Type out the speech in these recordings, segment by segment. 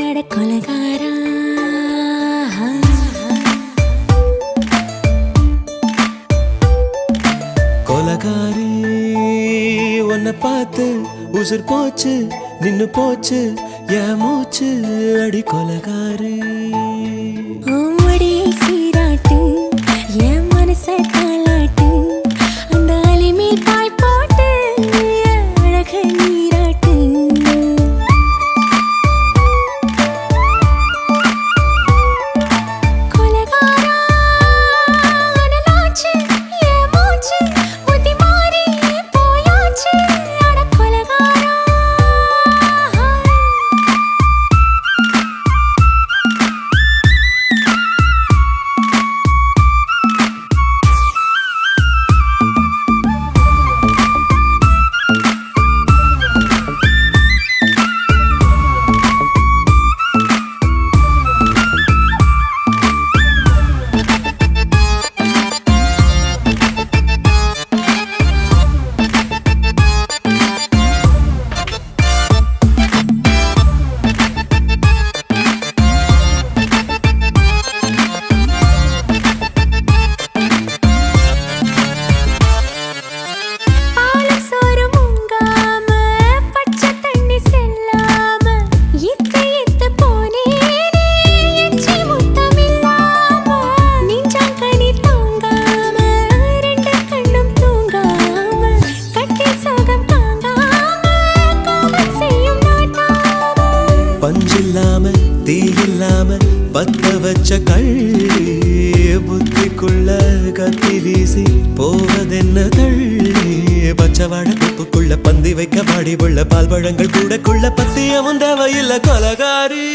அட கொலகாரா கொலகாரி உன்னை பார்த்து உசுர் போச்சு நின்னு போச்சு என் மூச்சு அடி கொலகாரி ஓமடியை சீராட்டு என் மனச தாளாட்டு அந்த அலிமேல் பாய் போட்டு அழக நீராட்டு கொலகாரா அனலாச்சு என் மூச்சு புத்தி மாறி போயாச்சு அட கொலகாரா பஞ்சில்லாம தீயில்லாம பத்த வச்ச கள்ளி புத்திக்குள்ள கத்தி வீசி போவதென்ன தள்ளி பச்சவாட தொப்புக்குள்ள பந்தி வைக்க பாடி உள்ள பால் பழங்கள் கூடக்குள்ள பத்தியமும் தேவையில்லை கொலகாரி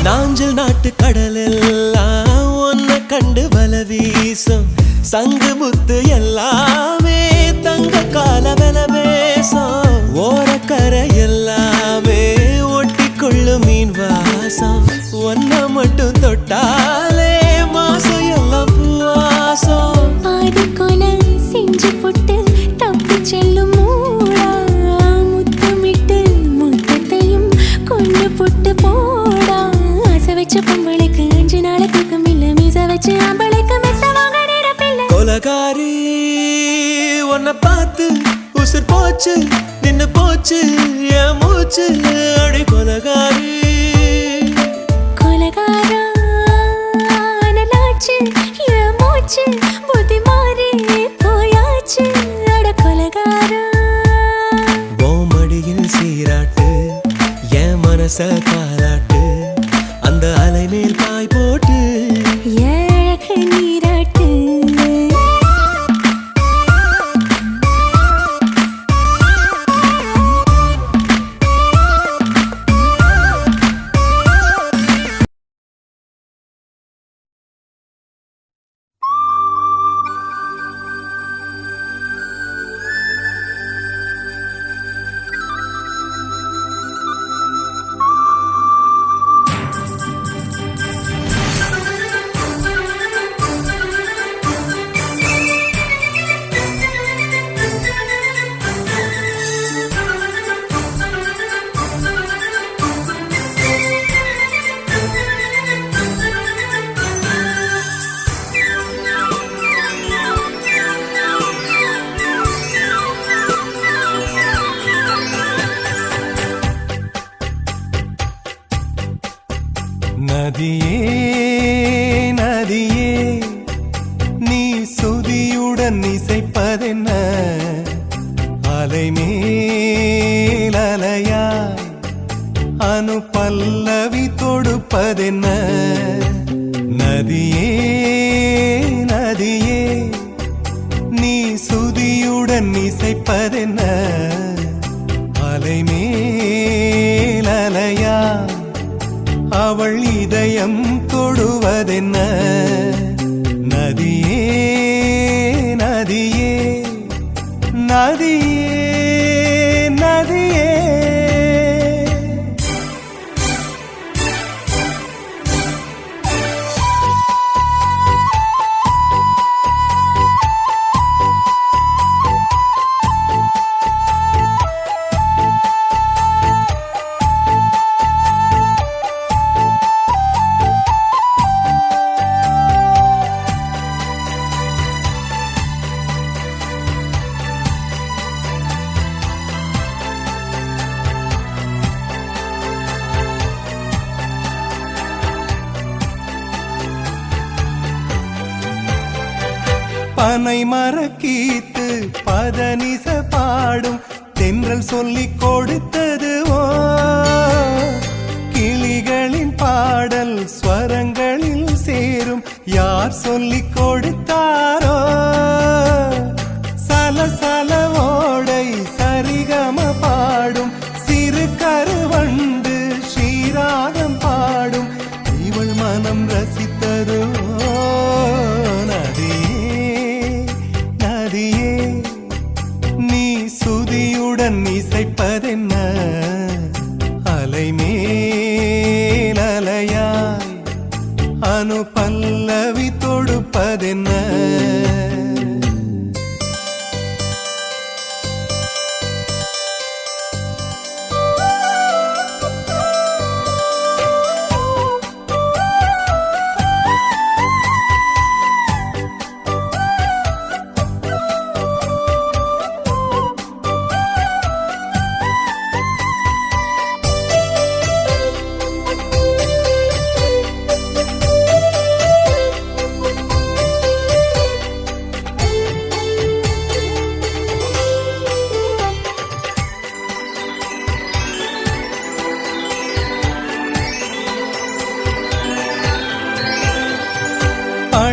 நாஞ்சல் நாட்டு கடலெல்லாம் ஒன்ன கண்டு வல வீசும் சங்கு முத்து எல்லாமே தங்க கால வெல பேசும் ஓரக்கரை எல்லாமே ஒட்டிக்கொள்ளும் மீன் வாசம் ஒன்ன மட்டும் தொட்டாலே மாசம் எல்லாம் பூவாசம் பாதி கொலை செஞ்சு போட்டு தப்பி செல்லும் மூடா முத்தமிட்டு முத்தத்தையும் கொண்டு போட்டு போடா ஆசை வச்ச பொம்பளைக்கு 5 நாள் தூக்கம் இல்ல மீச வச்சு ஆம்பளைக்கு மெத்த வாங்க நேரப்பில்லை கொலகாரி உன்னை பார்த்து உசுர் போச்சு நின்னு போச்சு என் மூச்சு அடி கொலகாரி கொலகாரா அனலாச்சு என் மூச்சு புத்தி மாறி போயாச்சு அட கொலகாரா மடியில் சீராட்டு என் மனச தாளாட்டு அந்த அலை மேல் பாய் போட்டு அழக நீராட்டு நதியே நதியே நீ சுதியுடன் இசைப்பதென்ன அலை மேல் அலையாய் அனு பல்லவி தொடுப்பதென்ன நதியே நதியே நீ சுதியுடன் இசைப்பதென்ன அலை மேல் அலை அவள் இதயம் தொடுவதென்ன நதியே நதியே நதியே நதியே பனை மரக்கீத்து பதனிச பாடும் தென்றல் சொல்லிக் கொடுத்தது ஓ கிளிகளின் பாடல் ஸ்வரங்களில் சேரும் யார் சொல்லிக் கொடுத்தாரோ சலசல ஓடை சரிகம பாடும் சிறு கருவண்டு ஸ்ரீராகம் பாடும் இவள் மனம் ரசித்ததோ இசைப்பதென்ன அலைமேல் அலையாய் அனு பல்லவி தொடுப்பதென்ன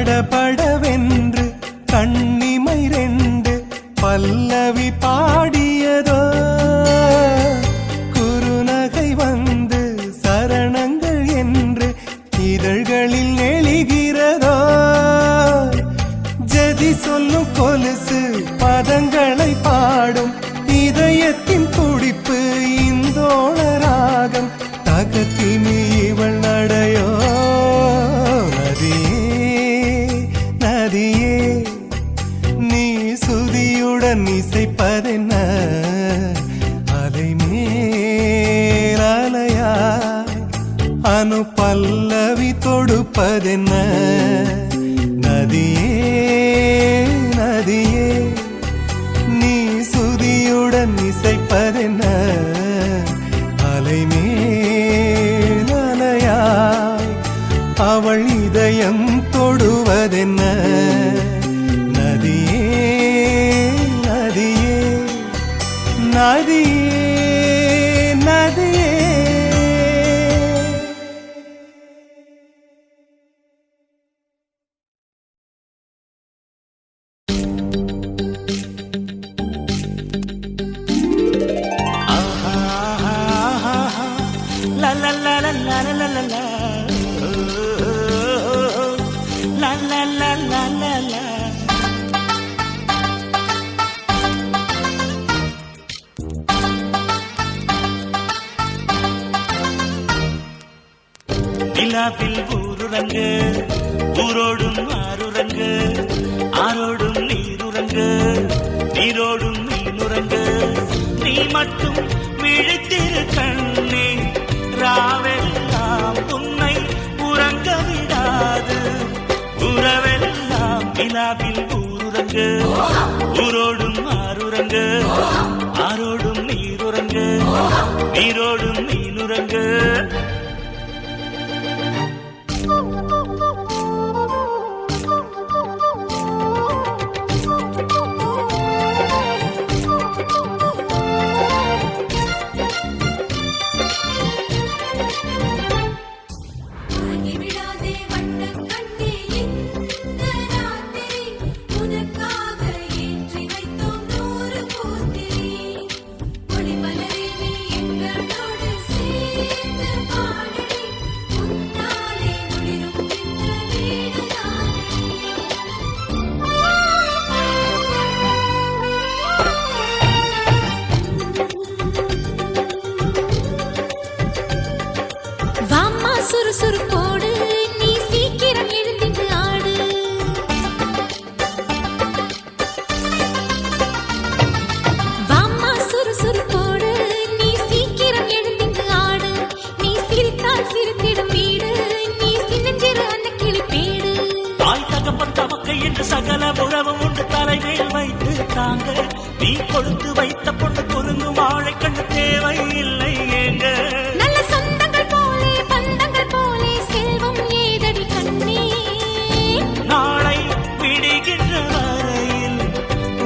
படபடவென்று கண்ணிமை ரெண்டு பல்லவி பாடியதோ குறுநகை வந்து சரணங்கள் என்று இதழ்களில் நெளிகிறதோ ஜதி சொல்லும் கொலுசு பதங்களை பாடும் இதயத்தின் துடிப்பு இந்தோள ராகம் தகத்தினி இவள் நடையோ நதியே நீ சுதியுடன் இசைப்பதென்ன அலைமேல் அலையாய் அனு பல்லவி தொடுப்பதென்ன நதியே நதியே நீ சுதியுடன் இசைப்பதென்ன அலைமேல் அலையாய் அவள் இதயம் தொடுவதென்ன நதியே நதியே நதியே நதியே la la la la la la la la la la la la la la நிலாவில் ஊருறங்கு ஊரோடும் ஆறுறங்கு ஆரோடும் நீருறங்கு நீரோடும் மீனுறங்கு நீ மட்டும் விழித்திரு கண்ணே ராவெல்லாம் உன்னை உறங்க விடாது உறவெல்லாம் நிலாவில் ஊருறங்கு ஊரோடும் ஆறுறங்கு ஆரோடும் நீருறங்கு நீரோடும் மீனுறங்கு ஒளிமலரே நீ எங்களோடு சேர்ந்து சுறுசுறுப்போடு நீ சீக்கிரம் எழுந்திட்டு ஆடு. வாம்மா சுறுசுறுப்போடு நீ சீக்கிரம் எழுந்திட்டு ஆடு. நீ சிரித்தால் சிரித்திடும் வீடு, நீ சின்னஞ்சிறு அந்த கிளிப்பேடு. தாய் தகப்பன் தமக்கை என்று சகல உறவும் உண்டு தலைமையில் வைத்து தாங்க. நீ கொடுத்து வைத்த பொண்ணு குறுங்கும் வாழை கண்டு தேவை இல்லை ஏங்க. நல்ல சொந்தங்கள் போலே பந்தங்கள் போலே செல்வம் ஏதடி கண்ணே. நாளை விடுகின்ற வரையில்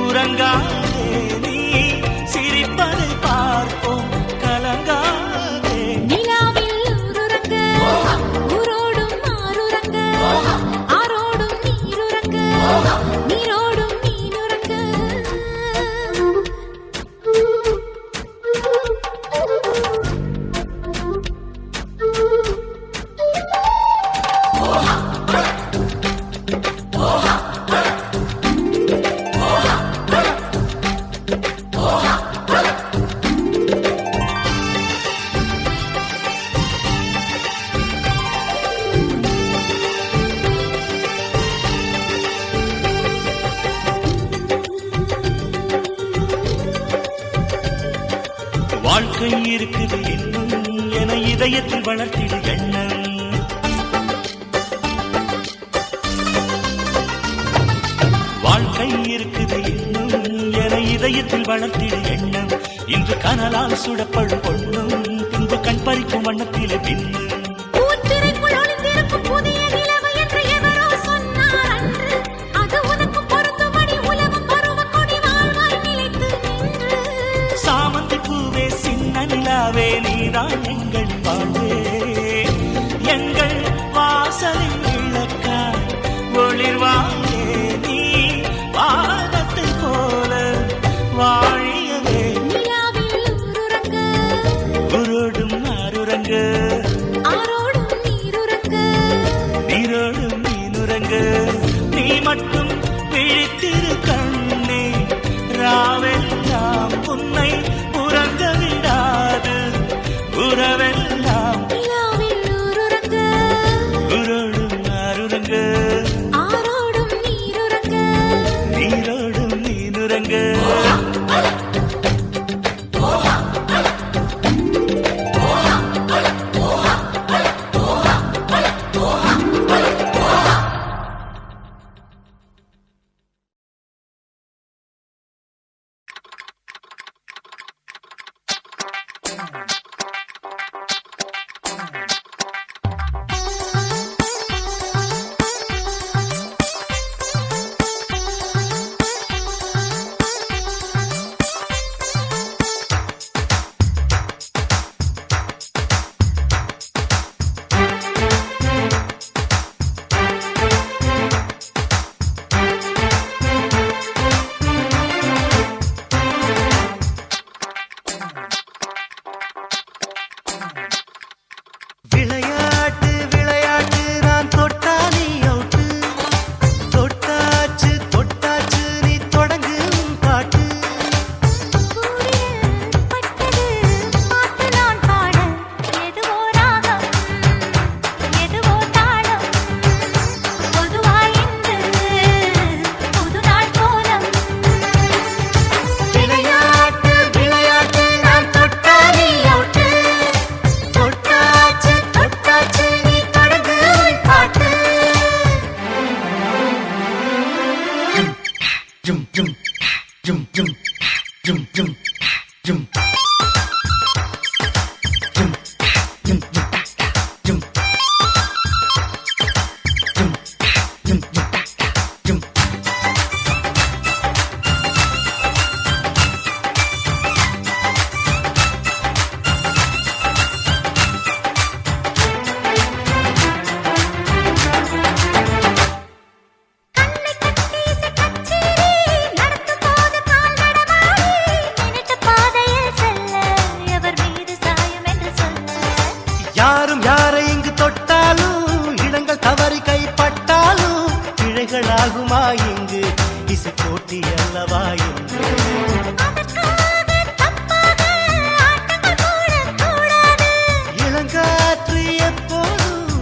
உறங்காதே நீ சிரிப்பதை பார்ப்போம் கலங்காதே. நிலாவில் ஊருறங்க ஊரோடும் ஆருறங்க ஆரோடும் நீருறங்க நீரோடும் மீனுறங்க. வாழ்க்கை இருக்குது இன்னும் என இதயத்தில் வளர்த்திடு எண்ணம். வாழ்க்கை இருக்குது இன்னும் என இதயத்தில் வளர்த்திடு எண்ணம். இன்று கனலால் சுடப்படும் பொண்ணும் பின்பு கண் பறிக்கும் வண்ணத்தில் பின்னும். பூத்திரைக்குள் ஒளிந்திருக்கும் புதிய நிலவு என்று எவரோ சொன்னார் அன்று. அது உனக்கு பொருந்தும்படி உலகம் பருவக் கொடி வாழ்வாய் நிலைத்து நின்று. சாமந்தி பூவே சின்ன நிலாவே நீதான் எங்கள் வாழ்வே. எங்கள் வாசலில் விளக்காய் ஒளிர்வாயே நீ வானத்தை போல வாழியவே. நிலாவில் ஊருறங்க உருடும் ஆருறங்க ஆரோடும் நீருறங்க நீரோடும் மீனுறங்க. நீ மட்டும் விழித்திரு கண்ணே, ராவெல்லாம் உன்னை உறங்க விடாது. உறவெல்லாம் நிலாவில் ஊருறங்க உருடும் ஆருறங்க ஆரோடும் நீருறங்க. நீரோடும் மீனுறங்க. விளையாட்டு விளையாட்டு நான் தொட்டா நீ அவுட்டு. தொட்டாச்சு தொட்டாச்சு நீ தொடங்கு உன் பாட்டு. கூடிய பட்டது பாட்டு நான் பாட. எதுவோ ராகம் எதுவோ தாளம். பொதுவாய் இன்று புது நாள் கோலம். விளையாட்டு விளையாட்டு நான் தொட்டா நீ அவுட்டு. தொட்டாச்சு தொட்டாச்சு நீ தொடங்கு உன் பாட்டு. ஜும் ஜும் ஜும் ஜும் ஜும் ஜும் ஜும் ஜும் ஜும் ஜும் ஜும் ஜும் ஜும். கண்ணை கட்டி இசை கச்சேரி நடத்தும் போது கால் நடமாடி. நினைத்த பாதையில் செல்ல எவர் மீது சாயும் என்று சொல்ல. யாரும் யாரை இங்கு தொட்டாலும் இடங்கள் தவறி கைப்பட்டாலும் பிழைகளாகுமா இங்கு இசை போட்டி அல்லவா இங்கு. அதற்காக தப்பாக ஆட்டங்கள் போடக்கூடாது. இளங்காற்று எப்போதும்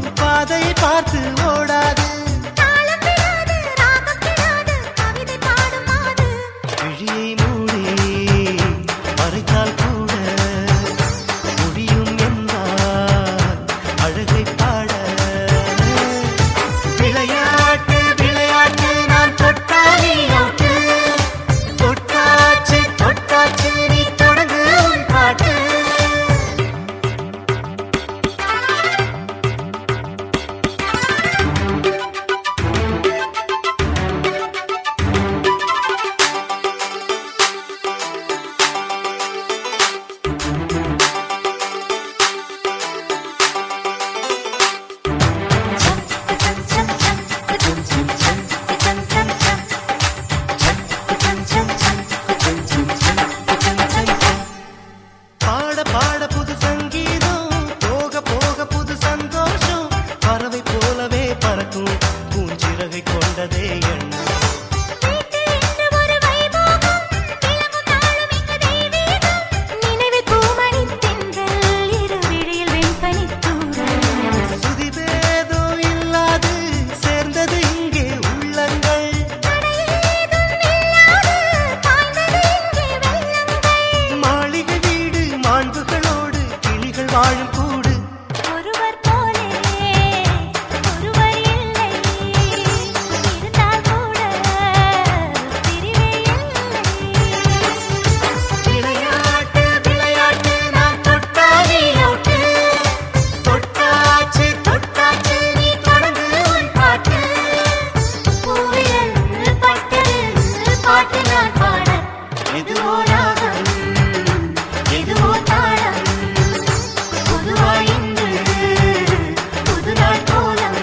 வாழும் கூடு. ஒருவர் போலே ஒருவர் இல்லை, இருந்தால் கூட பிரிவே இல்லை. விளையாட்டு விளையாட்டு நான் தொட்டாலே அவுட்டு. தொட்டாச்சு தொட்டாச்சு நீ தொடங்கு உன் பாட்டு. பூவிரல் பட்டது பாட்டு நான் பாட, எதுவோ ராகம் எதுவோ தாளம். புதுவாய் இன்று புது நாள் கோலம்.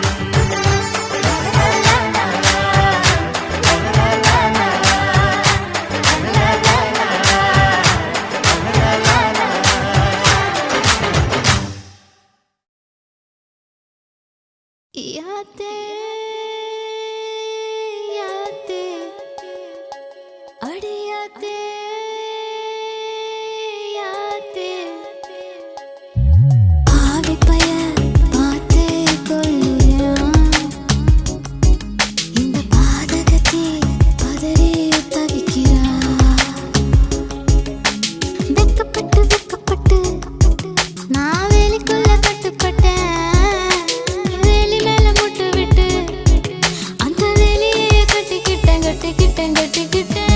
யாத்தே யாத்தே அடியாத்தே யாத்தே ஆவி பய பார்த்தே கொள்ளுறான் இந்த பாதகத்தை பதறி தவிக்கிறான். வெக்கப்பட்டு வெக்கப்பட்டு நான் வேலிக்குள்ள கட்டுப்பட்டேன். வேலி மேல முட்டு விட்டு அந்த வேலியே கட்டிக்கிட்டேன் கட்டிக்கிட்டேன் கட்டிக்கிட்டேன்.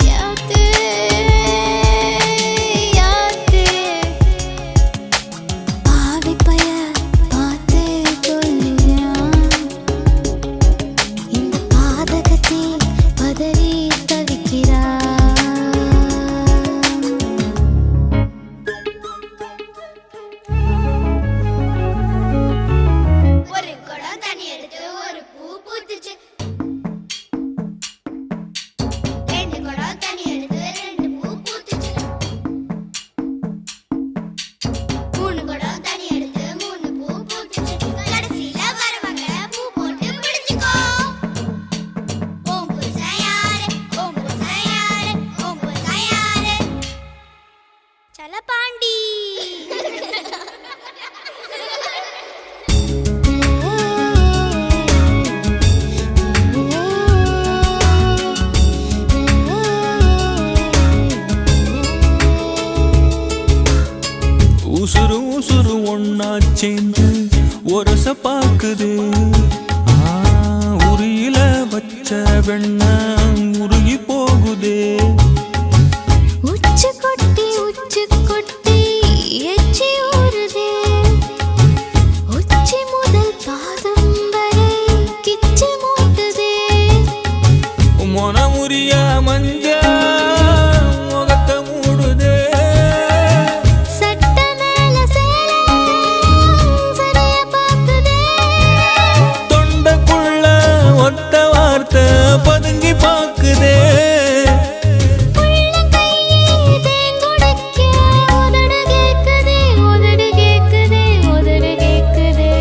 யாத்தே யாத்தே ஆவி பய பார்த்தே கொள்ளுறான் இந்த பாதகத்தை பதறி தவிக்கிறான். ஒரு குடம் தண்ணி எடுத்து ஒரு பூ பூத்துச்சு. ரெண்டு குடம் தண்ணி எடுத்து ரெண்டு பூ பூத்துச்சு. மூணு குடம் தண்ணி எடுத்து மூணு பூ பூத்துச்சு. கடைசியில வரவங்க பூ போட்டு பிடிச்சுக்கோ. ஓம் புருஷன் யாரு, ஓம் புருஷன் யாரு, ஓம் புருஷன் யாரு? சலபாண்டி. உசுறு உசுறு ஒன்னா சேர்ந்து ஒரச பாக்குது. உரியில வச்ச வெண்ண உருகி போகுதே. உச்சி கொட்டி எச்சி ஊறுதே. உச்சி முதல் பாதம் வரை கிச்சி மூட்டுதே. மொனமுறிய மஞ்ச முகத்தை மூடுதே. சட்ட மேல சேலை சரிய பாக்குதே. தொண்டைக்குள்ள ஒத்த வார்த்தை பதுங்கி பாக்குதே. உள்ள கையே தேங்குடிக்க உதடு கேக்குதே உதடு கேக்குதே உதடு கேக்குதே.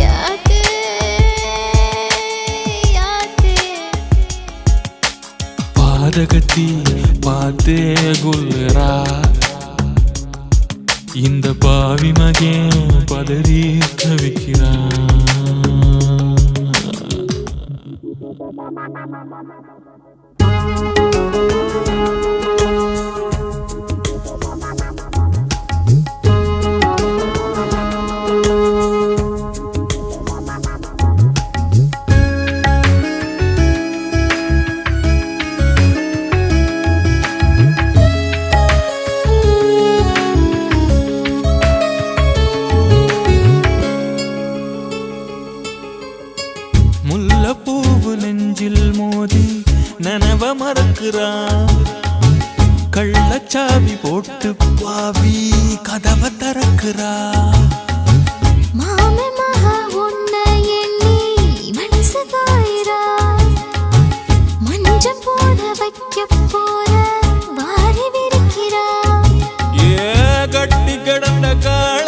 யாத்தே யாத்தே பாதகத்தி பார்த்தே குல்லுறா. இந்த பாவி மகன் பதறி தவிக்கிறான். முல்லைப்பூவு நெஞ்சில் மோதி நனவ மறக்கிறான். கள்ளச்சாவி போட்டு பாவி கதவை திறக்கிறா. மாமே மகா உன்னை எண்ணி மனசு காயிரா. மஞ்சம் போட வைக்க போற வாரி விரிக்கிறா. ஏ கட்டி கிடந்த கால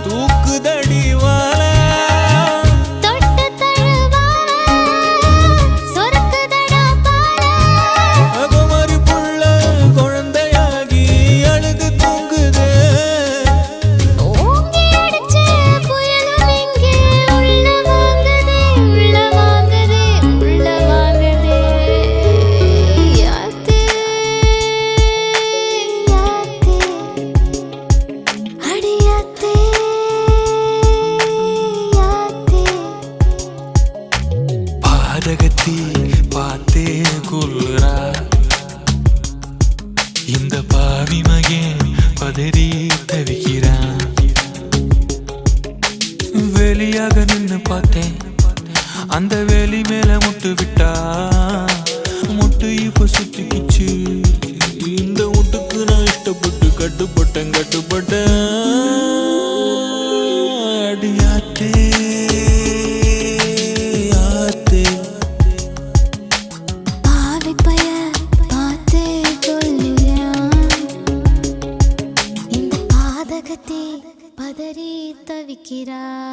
தூக்குதடி வாழ. தொட்டு தழுவால சொருக்குதடா பால. அகமரி புள்ள குழந்தையாகி அழுது தூங்குதே. ஓங்கி அடிச்ச புயலும் இங்கே உள்ள வாங்குதே உள்ள வாங்குதே உள்ள வாங்குதே. யாத்தே பாவி மகன் பதறி தவிக்கிறான். வெளியாக நின்னு பார்த்தேன், அந்த வேலி மேல முட்டு விட்டா முட்டு இப்ப சுத்திக்கிச்சு. இந்த முட்டுக்கு நான் இஷ்டப்பட்டு கட்டுப்பட்டேன். அடியாத்தே ஆத்தே பாவி பய பார்த்தே கொல்லுறான். இந்த பாதகத்தை பதறி தவிக்கிறான்.